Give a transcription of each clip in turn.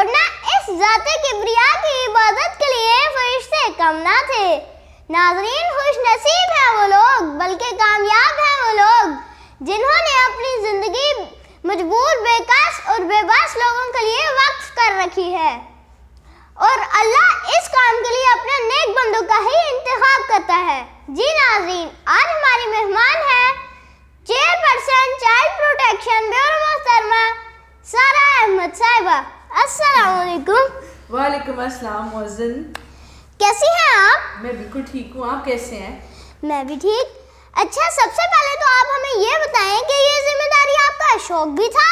ورنہ اس ذات کبریا کی عبادت کے لیے فرشتے کم نہ تھے۔ ناظرین، خوش نصیب ہیں وہ لوگ، بلکہ کامیاب ہیں وہ لوگ جنہوں نے اپنی زندگی مجبور، بے کس اور بے بس لوگوں کے لیے وقف کر رکھی ہے، اور اللہ اس کام کے لیے اپنے نیک بندوں کا ہی انتخاب کرتا ہے۔ جی ناظرین، آج ہماری مہمان ہے چیئرپرسن چائلڈ پروٹیکشن بیورو محترمہ سارہ احمد صاحبہ۔ السلام علیکم۔ وعلیکم السلام معزن، کیسی ہیں آپ؟ میں بالکل ٹھیک ہوں، آپ کیسے ہیں؟ میں بھی ٹھیک۔ اچھا، سب سے پہلے تو آپ ہمیں یہ بتائیں کہ یہ ذمہ داری آپ کا شوق بھی تھا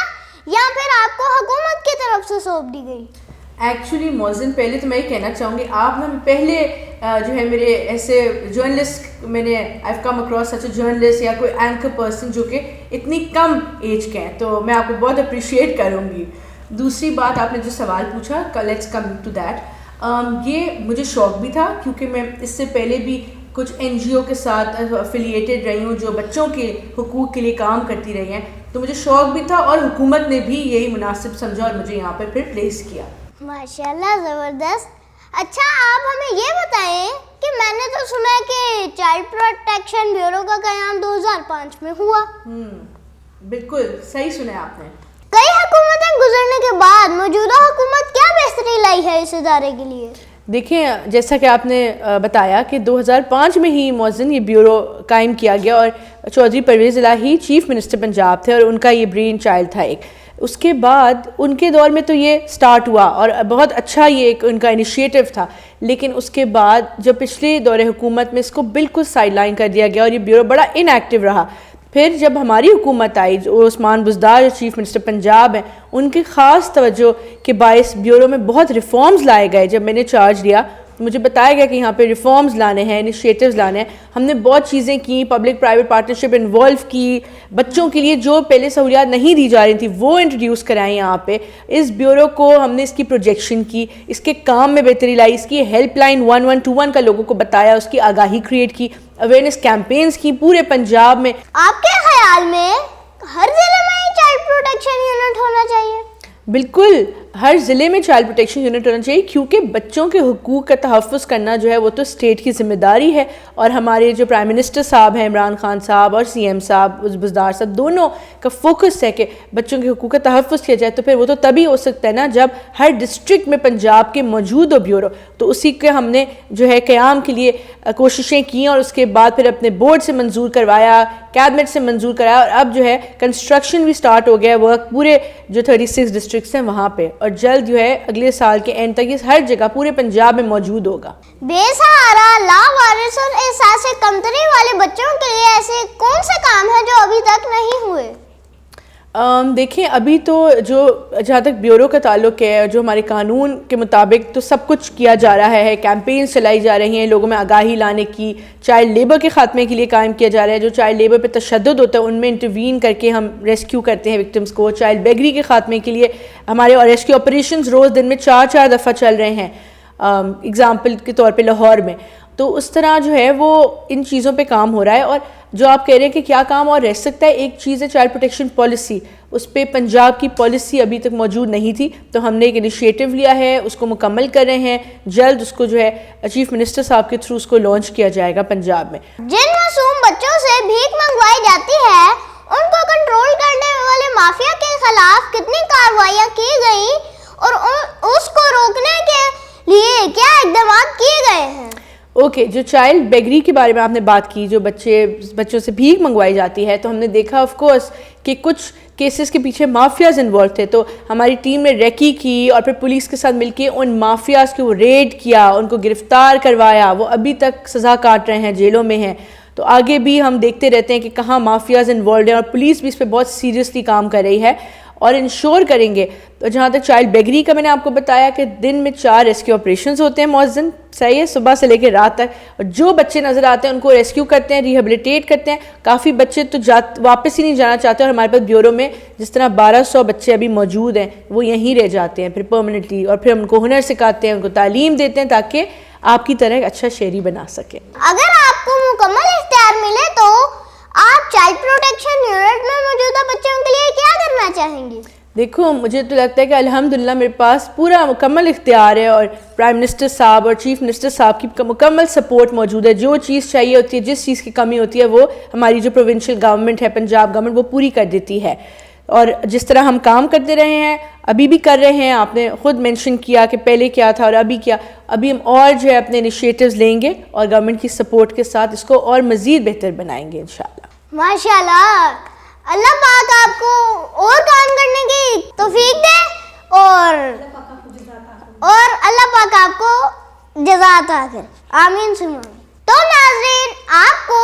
یا پھر آپ کو حکومت کی طرف سے سونپ دی گئی؟ ایکچولی معزن، پہلے تو میں یہ کہنا چاہوں گی، آپ نا پہلے جو ہے میرے ایسے جرنلسٹ، میں نے آئی come across such a journalist یا کوئی اینکر پرسن جو کہ اتنی کم ایج کے ہیں، تو میں آپ کو بہت اپریشیٹ کروں گی۔ دوسری بات، آپ نے جو سوال پوچھا، لیٹس کم ٹو دیٹ، یہ مجھے شوق بھی تھا کیونکہ میں اس سے پہلے بھی کچھ این جی او کے ساتھ افیلیٹڈ رہی ہوں جو بچوں کے حقوق کے لیے کام کرتی رہی ہیں، تو مجھے شوق بھی تھا اور حکومت نے بھی یہی مناسب سمجھا اور مجھے یہاں پہ پھر پلیس کیا۔ ماشاءاللہ، زبردست۔ اچھا، آپ ہمیں یہ بتائیں کہ میں نے تو سنا ہے کہ چائلڈ پروٹیکشن بیورو کا قیام 2005 میں ہوا۔ بالکل صحیح سنا آپ نے۔ کئی حکومتیں گزرنے کے بعد موجودہ حکومت کیا بہتری لائی ہے اس ادارے کے لیے؟ دیکھیں، جیسا کہ آپ نے بتایا کہ 2005 میں ہی معزن یہ بیورو قائم کیا گیا، اور چودھری پرویز الہی چیف منسٹر پنجاب تھے اور ان کا یہ برین چائلڈ تھا ایک۔ اس کے بعد ان کے دور میں تو یہ سٹارٹ ہوا اور بہت اچھا یہ ایک ان کا انیشیٹو تھا، لیکن اس کے بعد جو پچھلے دور حکومت میں اس کو بالکل سائڈ لائن کر دیا گیا اور یہ بیورو بڑا ان ایکٹیو رہا۔ پھر جب ہماری حکومت آئی، جو عثمان بزدار جو چیف منسٹر پنجاب ہیں، ان کی خاص توجہ کے باعث بیورو میں بہت ریفارمز لائے گئے۔ جب میں نے چارج لیا تو مجھے بتایا گیا کہ یہاں پہ ریفارمز لانے ہیں، انیشیٹوز لانے ہیں۔ ہم نے بہت چیزیں کی، پبلک پرائیویٹ پارٹنرشپ انوالو کی، بچوں کے لیے جو پہلے سہولیات نہیں دی جا رہی تھیں وہ انٹروڈیوس کرائیں یہاں پہ۔ اس بیورو کو ہم نے اس کی پروجیکشن کی، اس کے کام میں بہتری لائی، اس کی ہیلپ لائن 1121 کا لوگوں کو بتایا، اس کی آگاہی کریٹ کی، اویئرنیس کیمپینز کی پورے پنجاب میں۔ آپ کے خیال میں ہر ضلع میں چائلڈ پروٹیکشن یونٹ ہونا چاہیے؟ بالکل، ہر ضلع میں چائلڈ پروٹیکشن یونٹ ہونا چاہیے، کیونکہ بچوں کے حقوق کا تحفظ کرنا جو ہے وہ تو اسٹیٹ کی ذمہ داری ہے، اور ہمارے جو پرائم منسٹر صاحب ہیں عمران خان صاحب اور سی ایم صاحب بزدار صاحب، دونوں کا فوکس ہے کہ بچوں کے حقوق کا تحفظ کیا جائے۔ تو پھر وہ تو تبھی ہو سکتا ہے نا جب ہر ڈسٹرکٹ میں پنجاب کے موجود ہو بیورو، تو اسی کے ہم نے جو ہے قیام کے لیے کوششیں کی، اور اس کے بعد پھر اپنے بورڈ سے منظور کروایا، کیبنٹ سے منظور کرایا، اور اب جو ہے کنسٹرکشن بھی سٹارٹ ہو گیا ورک پورے جو 36 ڈسٹرکٹس ہیں وہاں پہ، اور جلد جو ہے اگلے سال کے اینڈ تک یہ ہر جگہ پورے پنجاب میں موجود ہوگا۔ بے سہارا، لاوارث اور احساس کمتری والے بچوں کے لیے ایسے کون سے کام ہیں جو ابھی تک نہیں ہوئے؟ دیکھیں، ابھی تو جو جہاں تک بیورو کا تعلق ہے، جو ہمارے قانون کے مطابق تو سب کچھ کیا جا رہا ہے، کیمپینز چلائی جا رہی ہیں لوگوں میں آگاہی لانے کی، چائلڈ لیبر کے خاتمے کے لیے قائم کیا جا رہا ہے، جو چائلڈ لیبر پہ تشدد ہوتا ہے ان میں انٹروین کر کے ہم ریسکیو کرتے ہیں وکٹمز کو، چائلڈ بیگری کے خاتمے کے لیے ہمارے اور ریسکیو آپریشنز روز دن میں 4 دفعہ چل رہے ہیں، اگزامپل کے طور پہ لاہور میں۔ تو اس طرح جو ہے وہ ان چیزوں پہ کام ہو رہا ہے۔ اور جو آپ کہہ رہے ہیں کہ کیا کام اور رہ سکتا ہے، ایک چیز ہے چائلڈ پروٹیکشن پالیسی، اس پہ پنجاب کی پالیسی ابھی تک موجود نہیں تھی، تو ہم نے ایک انیشیٹو لیا ہے، اس کو مکمل کر رہے ہیں، جلد اس کو جو ہے چیف منسٹر صاحب کے تھرو اس کو لانچ کیا جائے گا پنجاب میں۔ جن معصوم بچوں سے بھیک منگوائی جاتی ہے ان کو کنٹرول کرنے والے مافیا کے خلاف کتنی کارروائیاں کی گئی اور اس کو روکنے کے لیے کیا اقدامات کیے گئے ہیں؟ اوکے، جو چائلڈ بیگری کے بارے میں آپ نے بات کی، جو بچوں سے بھیک منگوائی جاتی ہے، تو ہم نے دیکھا آف کورس کہ کچھ کیسز کے پیچھے مافیاز انوالو تھے، تو ہماری ٹیم نے ریکی کی اور پھر پولیس کے ساتھ مل کے ان مافیاز کو ریڈ کیا، ان کو گرفتار کروایا، وہ ابھی تک سزا کاٹ رہے ہیں، جیلوں میں ہیں۔ تو آگے بھی ہم دیکھتے رہتے ہیں کہ کہاں مافیاز انوالوڈ ہیں، اور پولیس بھی اس پہ بہت سیریسلی کام کر رہی ہے اور انشور کریں گے۔ تو جہاں تک چائلڈ بیگری کا میں نے آپ کو بتایا کہ دن میں 4 ریسکیو آپریشنز ہوتے ہیں معزن، صحیح ہے، صبح سے لے کے رات تک، اور جو بچے نظر آتے ہیں ان کو ریسکیو کرتے ہیں، ریہیبلیٹیٹ کرتے ہیں۔ کافی بچے تو واپس ہی نہیں جانا چاہتے، اور ہمارے پاس بیورو میں جس طرح 1200 بچے ابھی موجود ہیں وہ یہیں رہ جاتے ہیں پھر پرماننٹلی، اور پھر ہم ان کو ہنر سکھاتے ہیں، ان کو تعلیم دیتے ہیں تاکہ آپ کی طرح ایک اچھا شہری بنا سکیں۔ اگر آپ کو مکمل اختیار ملے تو آپ چائلڈ پروٹیکشن یونٹ میں موجودہ بچوں کے لیے کیا کرنا چاہیں گے؟ دیکھو مجھے تو لگتا ہے کہ الحمدللہ میرے پاس پورا مکمل اختیار ہے اور پرائم منسٹر صاحب اور چیف منسٹر صاحب کی مکمل سپورٹ موجود ہے. جو چیز چاہیے ہوتی ہے, جس چیز کی کمی ہوتی ہے, وہ ہماری جو پروونشل گورنمنٹ ہے, پنجاب گورنمنٹ, وہ پوری کر دیتی ہے. اور جس طرح ہم کام کرتے رہے ہیں, ابھی بھی کر رہے ہیں, آپ نے خود مینشن کیا کہ پہلے کیا تھا اور ابھی کیا, ابھی ہم اور جو ہے اپنے انیشیٹوز لیں گے اور گورنمنٹ کی سپورٹ کے ساتھ اس کو اور مزید بہتر بنائیں گے انشاءاللہ. ماشاءاللہ, اللہ پاک آپ کو اور کام کرنے کی توفیق دے اور اللہ پاک آپ کو جزا عطا کرے, آمین ثم آمین. تو ناظرین, آپ کو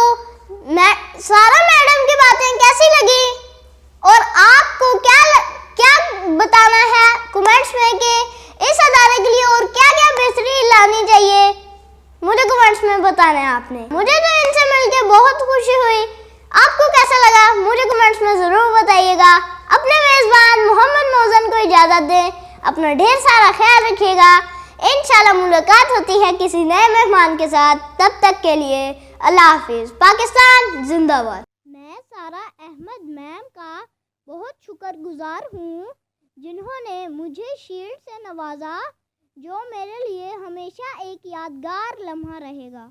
سارا میڈم کی باتیں کیسی لگی اور آپ کو کیا بتانا ہے کمنٹس میں کہ اس ادارے کے لیے اور کیا کیا بہتری لانی چاہیے, مجھے کمنٹس میں بتانا ہے آپ نے. مجھے تو ان سے مل کے بہت خوشی ہوئی. آپ کو کیسا لگا مجھے کمنٹس میں ضرور بتائیے گا. اپنے میزبان محمد موزن کو اجازت دیں, اپنا ڈھیر سارا خیال رکھیے گا. انشاءاللہ ملاقات ہوتی ہے کسی نئے مہمان کے ساتھ. تب تک کے لیے اللہ حافظ. پاکستان زندہ باد. میں سارا احمد میم کا بہت شکر گزار ہوں جنہوں نے مجھے شیلڈ سے نوازا, جو میرے لیے ہمیشہ ایک یادگار لمحہ رہے گا.